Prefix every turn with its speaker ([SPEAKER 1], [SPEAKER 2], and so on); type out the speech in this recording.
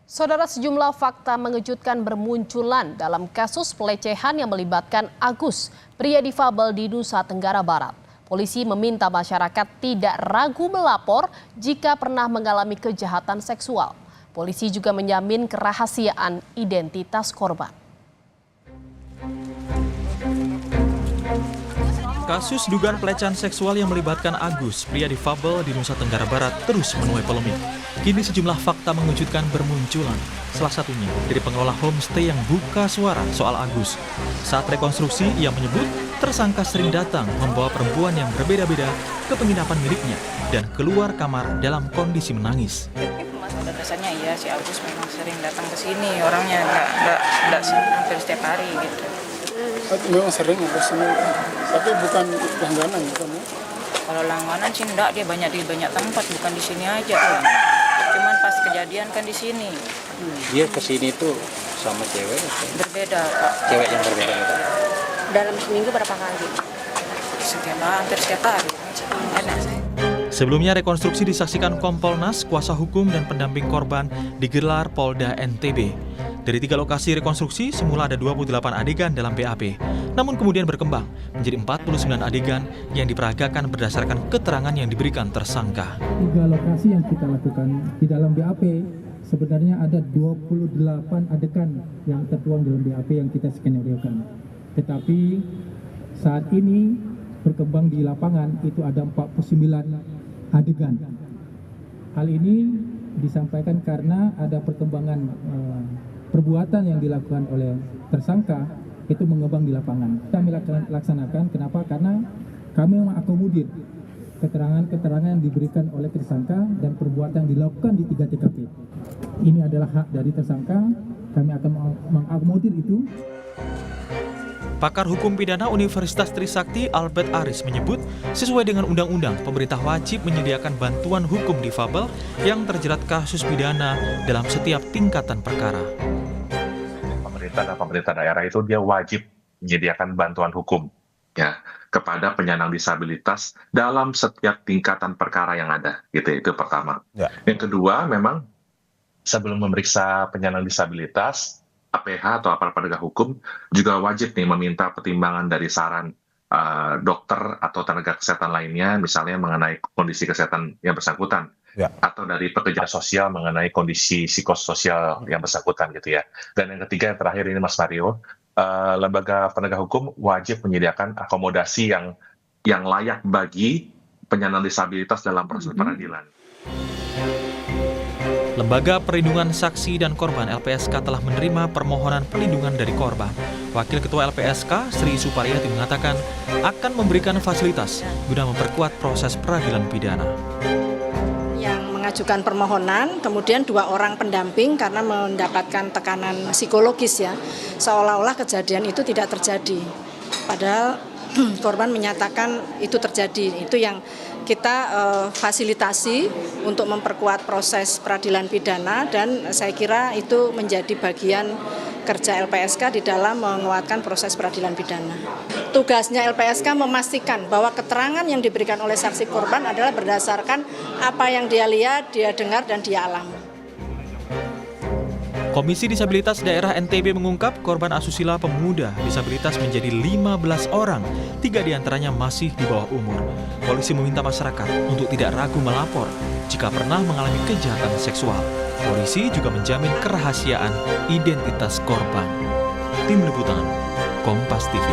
[SPEAKER 1] Saudara, sejumlah fakta mengejutkan bermunculan dalam kasus pelecehan yang melibatkan Agus, pria difabel di Nusa Tenggara Barat. Polisi meminta masyarakat tidak ragu melapor jika pernah mengalami kejahatan seksual. Polisi juga menjamin kerahasiaan identitas korban.
[SPEAKER 2] Kasus dugaan pelecehan seksual yang melibatkan Agus, pria difabel di Nusa Tenggara Barat, terus menuai polemik. Kini sejumlah fakta mengejutkan bermunculan. Salah satunya dari pengelola homestay yang buka suara soal Agus. Saat rekonstruksi, ia menyebut tersangka sering datang membawa perempuan yang berbeda-beda ke penginapan miliknya dan keluar kamar dalam kondisi menangis.
[SPEAKER 3] Pada dasarnya iya, si Agus memang sering datang ke sini, orangnya nggak hampir setiap hari gitu.
[SPEAKER 4] Memang sering ke sini, tapi bukan langganan bukan ya?
[SPEAKER 3] Kalau langganan sih enggak, dia banyak di banyak tempat, bukan di sini aja kan. Cuman pas kejadian kan di sini.
[SPEAKER 5] Dia ke sini tuh sama cewek atau?
[SPEAKER 3] Berbeda, Pak.
[SPEAKER 5] Cewek yang berbeda.
[SPEAKER 6] Dalam seminggu berapa kali?
[SPEAKER 3] Hampir setiap hari. Enak.
[SPEAKER 2] Sebelumnya rekonstruksi disaksikan Kompolnas, kuasa hukum dan pendamping korban digelar Polda NTB. Dari 3 lokasi rekonstruksi, semula ada 28 adegan dalam BAP. Namun kemudian berkembang menjadi 49 adegan yang diperagakan berdasarkan keterangan yang diberikan tersangka.
[SPEAKER 7] 3 lokasi yang kita lakukan di dalam BAP, sebenarnya ada 28 adegan yang tertuang dalam BAP yang kita skenario-kan. Tetapi saat ini berkembang di lapangan itu ada 49 adegan. Hal ini disampaikan karena ada perkembangan perbuatan yang dilakukan oleh tersangka itu mengembang di lapangan. Kami laksanakan, kenapa? Karena kami mengakomodir keterangan-keterangan yang diberikan oleh tersangka dan perbuatan yang dilakukan di 3 TKP. Ini adalah hak dari tersangka, kami akan mengakomodir itu.
[SPEAKER 2] Pakar Hukum Pidana Universitas Trisakti Albert Aris menyebut, sesuai dengan undang-undang, pemerintah wajib menyediakan bantuan hukum difabel yang terjerat kasus pidana dalam setiap tingkatan perkara.
[SPEAKER 8] Pemerintah daerah itu dia wajib menyediakan bantuan hukum ya kepada penyandang disabilitas dalam setiap tingkatan perkara yang ada, gitu. Itu pertama. Ya. Yang kedua, memang sebelum memeriksa penyandang disabilitas, APH atau aparat penegak hukum juga wajib nih meminta pertimbangan dari saran dokter atau tenaga kesehatan lainnya, misalnya mengenai kondisi kesehatan yang bersangkutan, ya, atau dari pekerja sosial mengenai kondisi psikososial yang bersangkutan, gitu ya. Dan yang ketiga, yang terakhir ini Mas Mario, lembaga penegak hukum wajib menyediakan akomodasi yang layak bagi penyandang disabilitas dalam proses peradilan.
[SPEAKER 2] Lembaga Perlindungan Saksi dan Korban LPSK telah menerima permohonan perlindungan dari korban. Wakil Ketua LPSK, Sri Supariyati, mengatakan akan memberikan fasilitas guna memperkuat proses peradilan pidana.
[SPEAKER 6] Yang mengajukan permohonan, kemudian 2 orang pendamping karena mendapatkan tekanan psikologis ya, seolah-olah kejadian itu tidak terjadi. Padahal korban menyatakan itu terjadi. Itu yang kita fasilitasi untuk memperkuat proses peradilan pidana, dan saya kira itu menjadi bagian kerja LPSK di dalam menguatkan proses peradilan pidana. Tugasnya LPSK memastikan bahwa keterangan yang diberikan oleh saksi korban adalah berdasarkan apa yang dia lihat, dia dengar, dan dia alami.
[SPEAKER 2] Komisi Disabilitas Daerah NTB mengungkap korban asusila pemuda disabilitas menjadi 15 orang, 3 diantaranya masih di bawah umur. Polisi meminta masyarakat untuk tidak ragu melapor jika pernah mengalami kejahatan seksual. Polisi juga menjamin kerahasiaan identitas korban. Tim Liputan, Kompas TV.